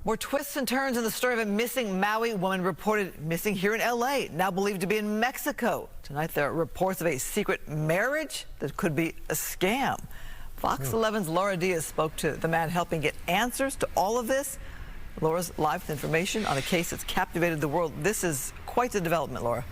More twists and turns in the story of a missing Maui woman reported missing here in L.A., now believed to be in Mexico. Tonight, there are reports of a secret marriage that could be a scam. Fox 11's Laura Diaz spoke to the man helping get answers to all of this. Laura's live with information on a case that's captivated the world. This is quite the development, Laura.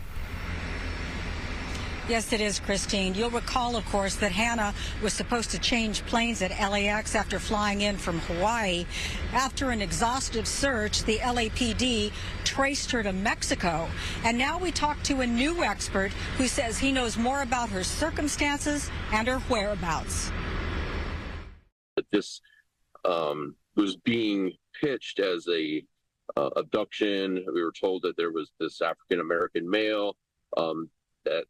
Yes, it is, Christine. You'll recall, of course, that Hannah was supposed to change planes at LAX after flying in from Hawaii. After an exhaustive search, the LAPD traced her to Mexico. And now we talk to a new expert who says he knows more about her circumstances and her whereabouts. This was being pitched as a abduction. We were told that there was this African-American male that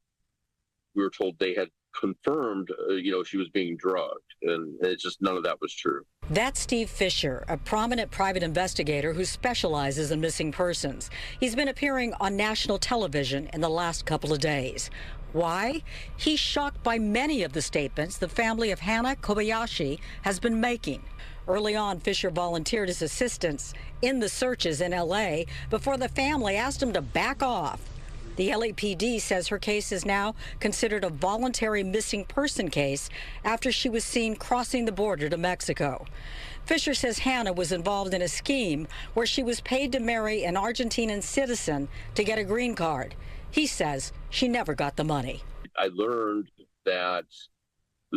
we were told they had confirmed, she was being drugged, and it's just none of that was true. That's Steve Fisher, a prominent private investigator who specializes in missing persons. He's been appearing on national television in the last couple of days. Why? He's shocked by many of the statements the family of Hannah Kobayashi has been making. Early on, Fisher volunteered his assistance in the searches in L.A. before the family asked him to back off. The LAPD says her case is now considered a voluntary missing person case after she was seen crossing the border to Mexico. Fisher says Hannah was involved in a scheme where she was paid to marry an Argentinian citizen to get a green card. He says she never got the money. I learned that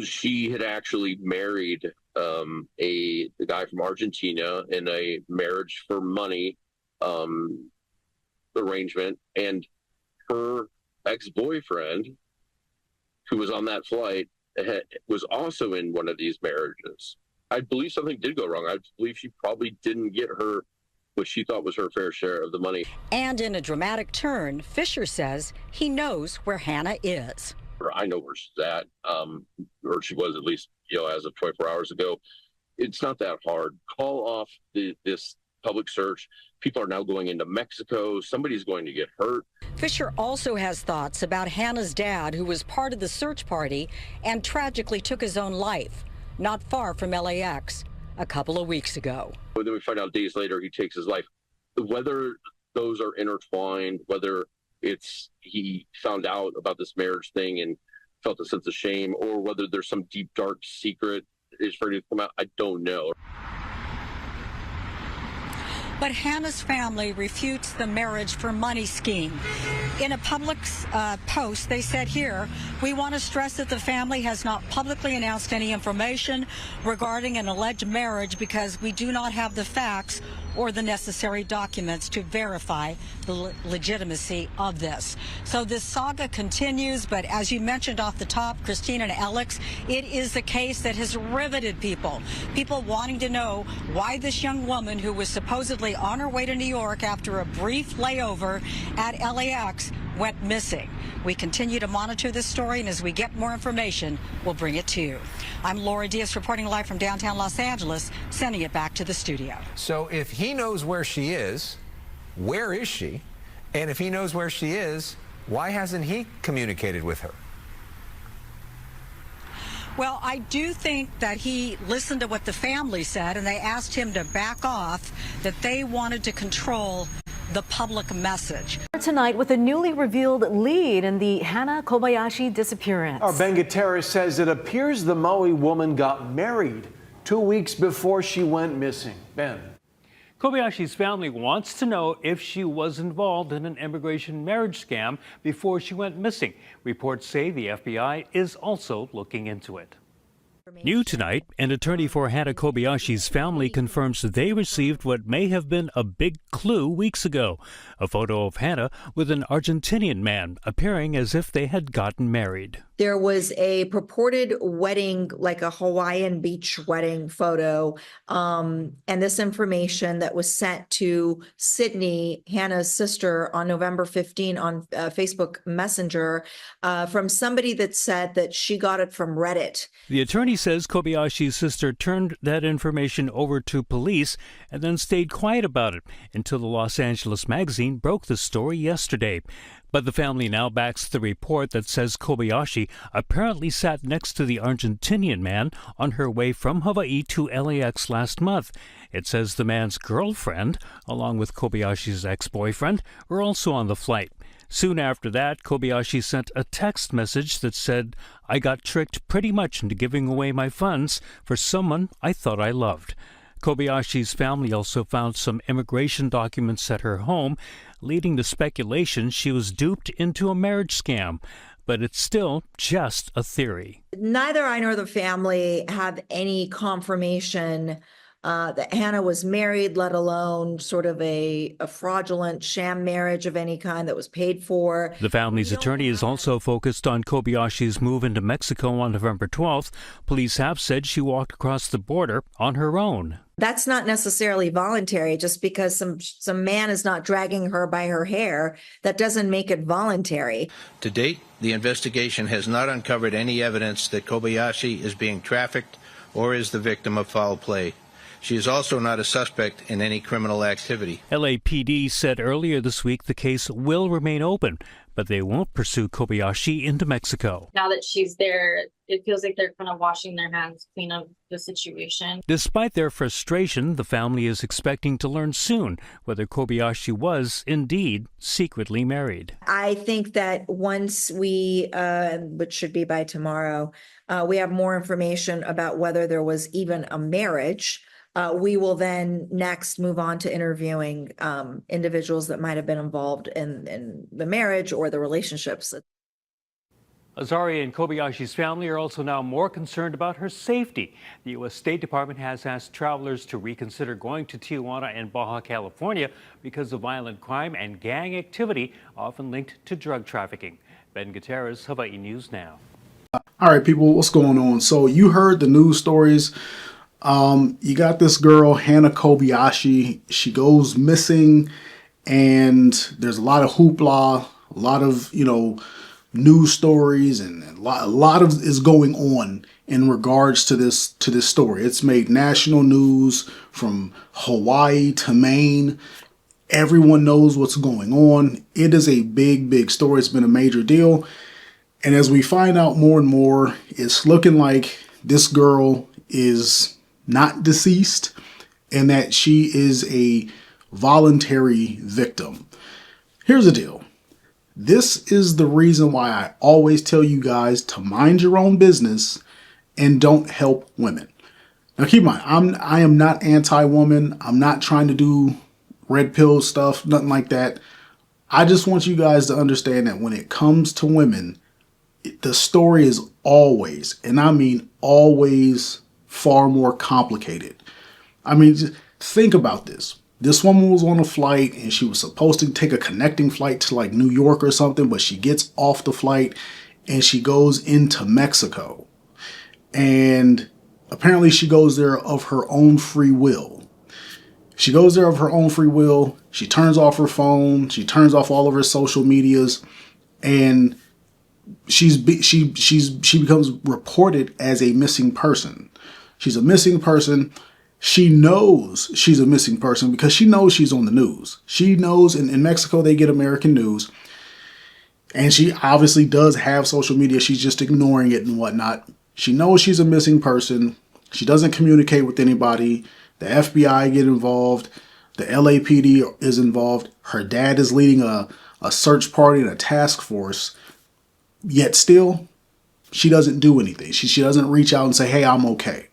she had actually married a guy from Argentina in a marriage for money arrangement, and her ex-boyfriend, who was on that flight, was also in one of these marriages. I believe something did go wrong. I believe she probably didn't get her what she thought was her fair share of the money. And in a dramatic turn, Fisher says he knows where Hannah is. I know where she's at, or she was at least, as of 24 hours ago. It's not that hard. Call off this public search. People are now going into Mexico. Somebody's going to get hurt. Fisher also has thoughts about Hannah's dad, who was part of the search party and tragically took his own life not far from LAX a couple of weeks ago. But then we find out days later he takes his life. Whether those are intertwined, whether it's he found out about this marriage thing and felt a sense of shame, or whether there's some deep, dark secret is ready to come out, I don't know. But Hannah's family refutes the marriage for money scheme. In a public post, they said here, we want to stress that the family has not publicly announced any information regarding an alleged marriage because we do not have the facts or the necessary documents to verify the legitimacy of this. So this saga continues, but as you mentioned off the top, Christine and Alex, it is a case that has riveted people wanting to know why this young woman who was supposedly on her way to New York after a brief layover at LAX went missing. We continue to monitor this story, and as we get more information, we'll bring it to you. I'm Laura Diaz reporting live from downtown Los Angeles, sending it back to the studio. So if he knows where she is, where is she? And if he knows where she is, why hasn't he communicated with her? Well, I do think that he listened to what the family said, and they asked him to back off, that they wanted to control the public message. Tonight with a newly revealed lead in the Hannah Kobayashi disappearance. Our Ben Gutierrez says it appears the Maui woman got married 2 weeks before she went missing. Ben. Kobayashi's family wants to know if she was involved in an immigration marriage scam before she went missing. Reports say the FBI is also looking into it. New tonight, an attorney for Hannah Kobayashi's family confirms that they received what may have been a big clue weeks ago. A photo of Hannah with an Argentinian man appearing as if they had gotten married. There was a purported wedding, like a Hawaiian beach wedding photo, and this information that was sent to Sydney, Hannah's sister, on November 15 on Facebook Messenger from somebody that said that she got it from Reddit. The attorney says Kobayashi's sister turned that information over to police and then stayed quiet about it until the Los Angeles Magazine broke the story yesterday. But the family now backs the report that says Kobayashi apparently sat next to the Argentinian man on her way from Hawaii to LAX last month. It says the man's girlfriend, along with Kobayashi's ex-boyfriend, were also on the flight. Soon after that, Kobayashi sent a text message that said, "I got tricked pretty much into giving away my funds for someone I thought I loved." Kobayashi's family also found some immigration documents at her home, leading to speculation she was duped into a marriage scam. But it's still just a theory. Neither I nor the family have any confirmation that Hannah was married, let alone sort of a fraudulent sham marriage of any kind that was paid for. The family's attorney is also focused on Kobayashi's move into Mexico on November 12th. Police have said she walked across the border on her own. That's not necessarily voluntary. Just because some man is not dragging her by her hair, that doesn't make it voluntary. To date, the investigation has not uncovered any evidence that Kobayashi is being trafficked or is the victim of foul play. She is also not a suspect in any criminal activity. LAPD said earlier this week the case will remain open, but they won't pursue Kobayashi into Mexico. Now that she's there, it feels like they're kind of washing their hands clean of the situation. Despite their frustration, the family is expecting to learn soon whether Kobayashi was indeed secretly married. I think that once we, which should be by tomorrow, we have more information about whether there was even a marriage, we will then next move on to interviewing individuals that might have been involved in the marriage or the relationships. Azaria and Kobayashi's family are also now more concerned about her safety. The U.S. State Department has asked travelers to reconsider going to Tijuana and Baja California because of violent crime and gang activity often linked to drug trafficking. Ben Gutierrez, Hawaii News Now. All right, people, what's going on? So you heard the news stories. You got this girl, Hannah Kobayashi. She goes missing, and there's a lot of hoopla, a lot of, news stories, and a lot of is going on in regards to this story. It's made national news from Hawaii to Maine. Everyone knows what's going on. It is a big story. It's been a major deal. And as we find out more and more, it's looking like this girl is not deceased and that she is a voluntary victim. Here's the deal. This is the reason why I always tell you guys to mind your own business and don't help women. Now keep in mind, I am not anti-woman. I'm not trying to do red pill stuff, nothing like that. I just want you guys to understand that when it comes to women, the story is always, and I mean always, far more complicated. I mean, just think about this. This woman was on a flight and she was supposed to take a connecting flight to like New York or something, but she gets off the flight and she goes into Mexico. And apparently she goes there of her own free will. She goes there of her own free will. She turns off her phone. She turns off all of her social medias, and she becomes reported as a missing person. She's a missing person. She knows she's a missing person because she knows she's on the news. She knows in Mexico they get American news. And she obviously does have social media. She's just ignoring it and whatnot. She knows she's a missing person. She doesn't communicate with anybody. The FBI get involved. The LAPD is involved. Her dad is leading a search party and a task force. Yet still, she doesn't do anything. She doesn't reach out and say, hey, I'm okay.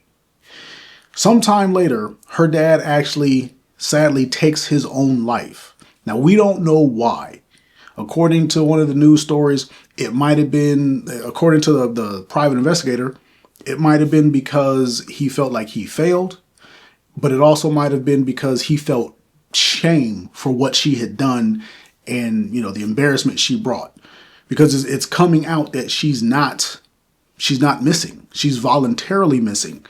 Sometime later, her dad actually sadly takes his own life. Now, we don't know why. According to one of the news stories, it might have been, according to the private investigator, it might have been because he felt like he failed, but it also might have been because he felt shame for what she had done and, the embarrassment she brought. Because it's coming out that she's not missing. She's voluntarily missing.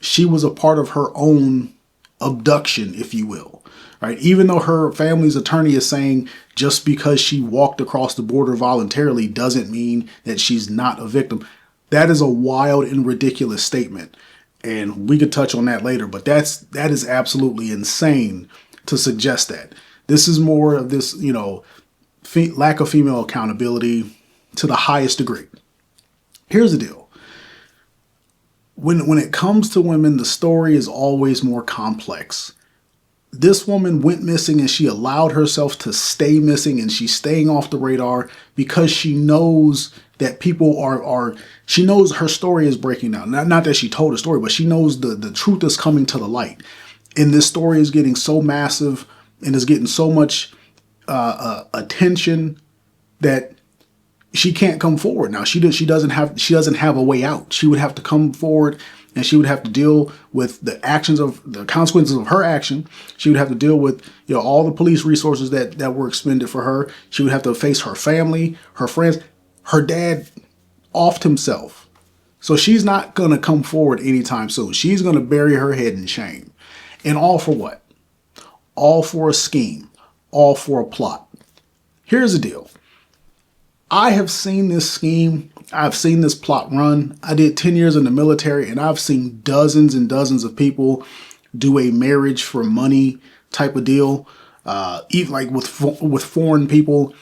She was a part of her own abduction, if you will, right? Even though her family's attorney is saying just because she walked across the border voluntarily doesn't mean that she's not a victim. That is a wild and ridiculous statement. And we could touch on that later, but that is absolutely insane to suggest that. This is more of this, lack of female accountability to the highest degree. Here's the deal. When it comes to women, the story is always more complex. This woman went missing and she allowed herself to stay missing, and she's staying off the radar because she knows that people she knows her story is breaking down. Not that she told a story, but she knows the truth is coming to the light. And this story is getting so massive and is getting so much attention that she can't come forward now. She doesn't have a way out. She would have to come forward, and she would have to deal with the consequences of her action. She would have to deal with all the police resources that were expended for her. She would have to face her family, her friends. Her dad offed himself, so she's not gonna come forward anytime soon. She's gonna bury her head in shame, and all for what? All for a scheme, all for a plot. Here's the deal. I have seen this scheme. I've seen this plot run. I did 10 years in the military, and I've seen dozens and dozens of people do a marriage for money type of deal. Even like with foreign people,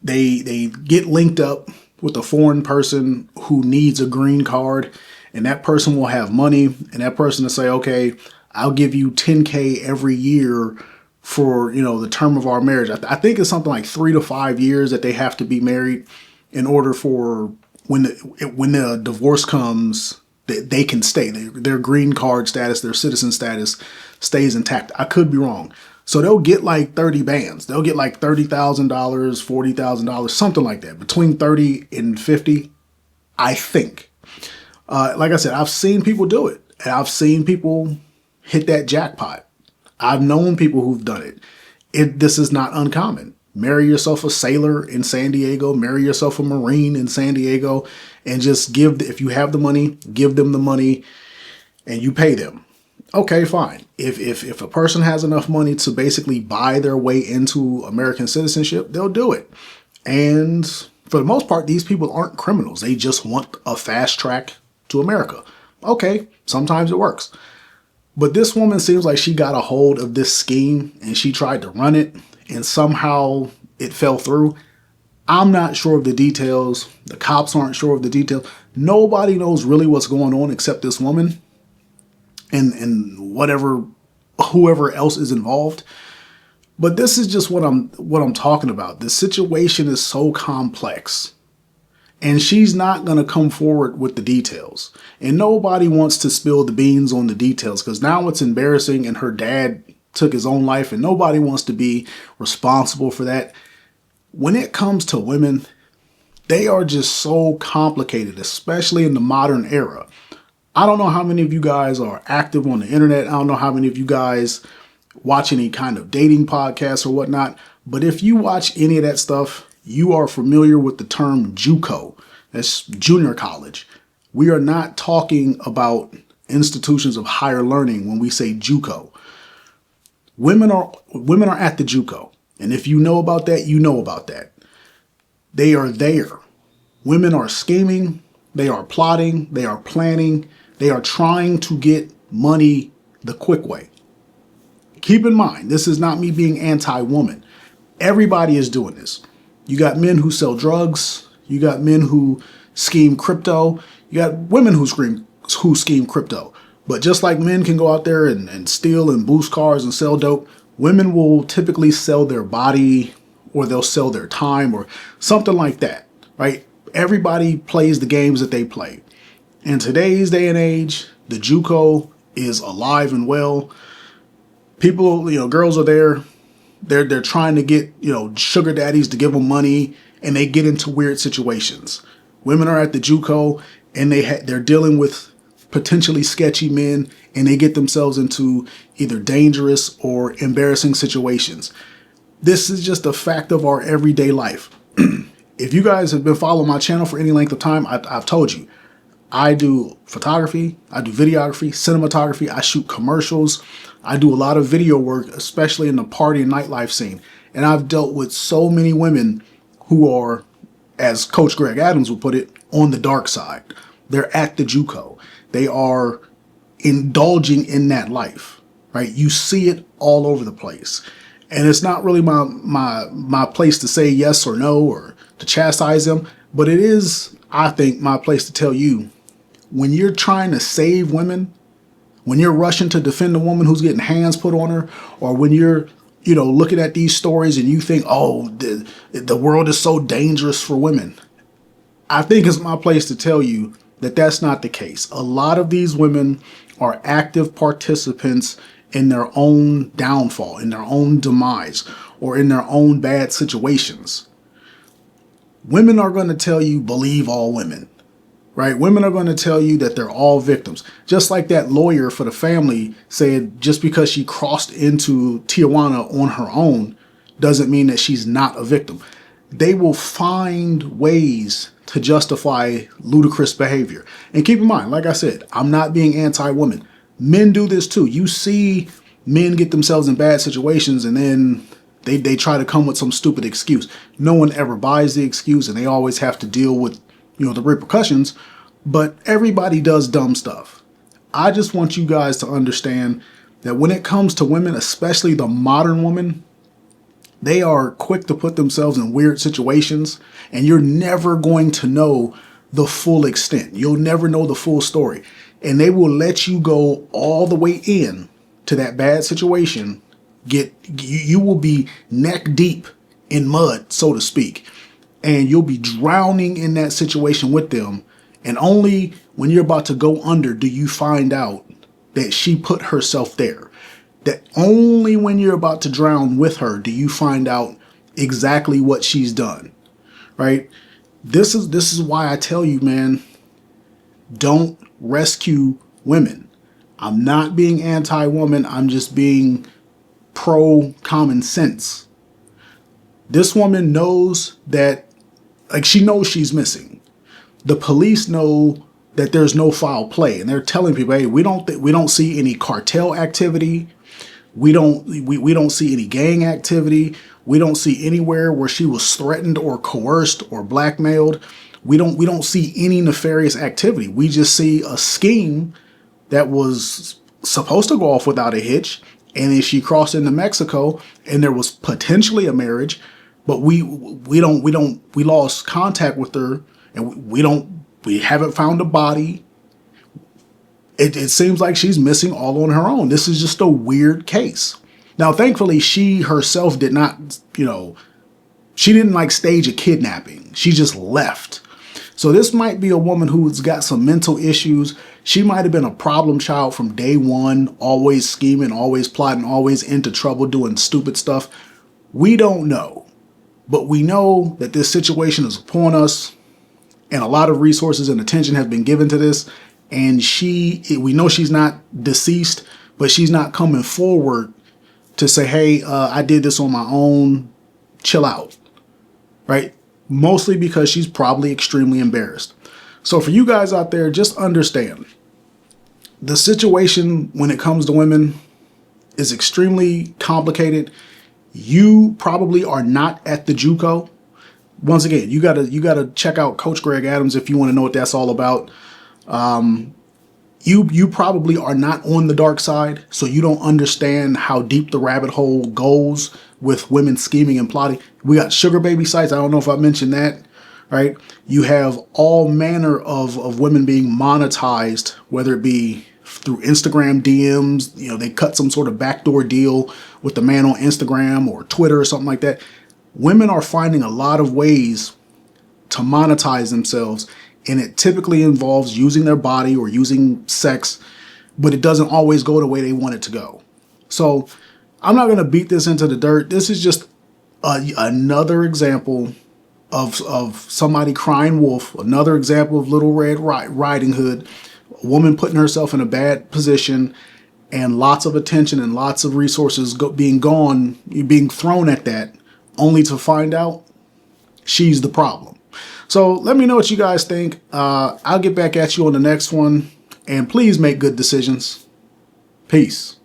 they get linked up with a foreign person who needs a green card, and that person will have money, and that person will say, okay, I'll give you $10K every year for the term of our marriage. I think it's something like 3 to 5 years that they have to be married in order for when the divorce comes, that they can stay. Their green card status, their citizen status stays intact. I could be wrong. So they'll get like 30 bands. They'll get like $30,000, $40,000, something like that. Between 30 and 50, I think. Like I said, I've seen people do it, and I've seen people hit that jackpot. I've known people who've done it. This is not uncommon. Marry yourself a sailor in San Diego, marry yourself a Marine in San Diego, and just if you have the money, give them the money and you pay them. Okay, fine. If a person has enough money to basically buy their way into American citizenship, they'll do it. And for the most part, these people aren't criminals. They just want a fast track to America. Okay, sometimes it works. But this woman seems like she got a hold of this scheme and she tried to run it, and somehow it fell through. I'm not sure of the details. The cops aren't sure of the details. Nobody knows really what's going on except this woman and whoever else is involved. But this is just what I'm talking about. The situation is so complex. And she's not going to come forward with the details. And nobody wants to spill the beans on the details because now it's embarrassing, and her dad took his own life, and nobody wants to be responsible for that. When it comes to women, they are just so complicated, especially in the modern era. I don't know how many of you guys are active on the internet. I don't know how many of you guys watch any kind of dating podcasts or whatnot. But if you watch any of that stuff, you are familiar with the term JUCO. That's junior college. We are not talking about institutions of higher learning when we say JUCO. Women are at the JUCO. And if you know about that, you know about that. They are there. Women are scheming. They are plotting. They are planning. They are trying to get money the quick way. Keep in mind, this is not me being anti-woman. Everybody is doing this. You got men who sell drugs. You got men who scheme crypto. You got women who scheme crypto. But just like men can go out there and steal and boost cars and sell dope, women will typically sell their body, or they'll sell their time or something like that, right? Everybody plays the games that they play. In today's day and age, the JUCO is alive and well. People, girls are there. They're trying to get, sugar daddies to give them money, and they get into weird situations. Women are at the JUCO, and they're dealing with potentially sketchy men, and they get themselves into either dangerous or embarrassing situations. This is just a fact of our everyday life. If you guys have been following my channel for any length of time, I've told you, I do photography, I do videography, cinematography, I shoot commercials, I do a lot of video work, especially in the party and nightlife scene. And I've dealt with so many women who are, as Coach Greg Adams would put it, on the dark side. They're at the JUCO. They are indulging in that life, right? You see it all over the place. And it's not really my place to say yes or no or to chastise them, but it is, I think, my place to tell you, when you're trying to save women, when you're rushing to defend a woman who's getting hands put on her, or when you're, looking at these stories and you think, oh, the world is so dangerous for women, I think it's my place to tell you that that's not the case. A lot of these women are active participants in their own downfall, in their own demise, or in their own bad situations. Women are going to tell you, believe all women, right? Women are going to tell you that they're all victims. Just like that lawyer for the family said, just because she crossed into Tijuana on her own doesn't mean that she's not a victim. They will find ways to justify ludicrous behavior. And keep in mind, like I said, I'm not being anti-woman. Men do this too. You see men get themselves in bad situations and then they try to come with some stupid excuse. No one ever buys the excuse and they always have to deal with, the repercussions, but everybody does dumb stuff. I just want you guys to understand that when it comes to women, especially the modern woman, they are quick to put themselves in weird situations, and you're never going to know the full extent. You'll never know the full story. And they will let you go all the way in to that bad situation. You will be neck deep in mud, so to speak, and you'll be drowning in that situation with them. And only when you're about to go under do you find out that she put herself there. That only when you're about to drown with her do you find out exactly what she's done, right? This is why I tell you, man, don't rescue women. I'm not being anti-woman. I'm just being pro common sense. This woman knows that, she knows she's missing. The police know that there's no foul play, and they're telling people, hey, we don't see any cartel activity. We don't see any gang activity. We don't see anywhere where she was threatened or coerced or blackmailed. We don't see any nefarious activity. We just see a scheme that was supposed to go off without a hitch. And then she crossed into Mexico and there was potentially a marriage, but we lost contact with her and we haven't found a body. It seems like she's missing all on her own. This is just a weird case. Now, thankfully, she herself did not, she didn't stage a kidnapping. She just left. So this might be a woman who's got some mental issues. She might have been a problem child from day one, always scheming, always plotting, always into trouble, doing stupid stuff. We don't know, but we know that this situation is upon us and a lot of resources and attention have been given to this. And we know she's not deceased, but she's not coming forward to say, hey, I did this on my own, chill out, right? Mostly because she's probably extremely embarrassed. So for you guys out there, just understand the situation when it comes to women is extremely complicated. You probably are not at the JUCO. Once again, you gotta check out Coach Greg Adams if you want to know what that's all about. You probably are not on the dark side, so you don't understand how deep the rabbit hole goes with women scheming and plotting. We got sugar baby sites. I don't know if I mentioned that, right? You have all manner of women being monetized, whether it be through Instagram DMs, they cut some sort of backdoor deal with the man on Instagram or Twitter or something like that. Women are finding a lot of ways to monetize themselves. And it typically involves using their body or using sex, but it doesn't always go the way they want it to go. So I'm not going to beat this into the dirt. This is just another example of somebody crying wolf, another example of Little Red Riding Hood, a woman putting herself in a bad position and lots of attention and lots of resources being thrown at that, only to find out she's the problem. So let me know what you guys think. I'll get back at you on the next one. And please make good decisions. Peace.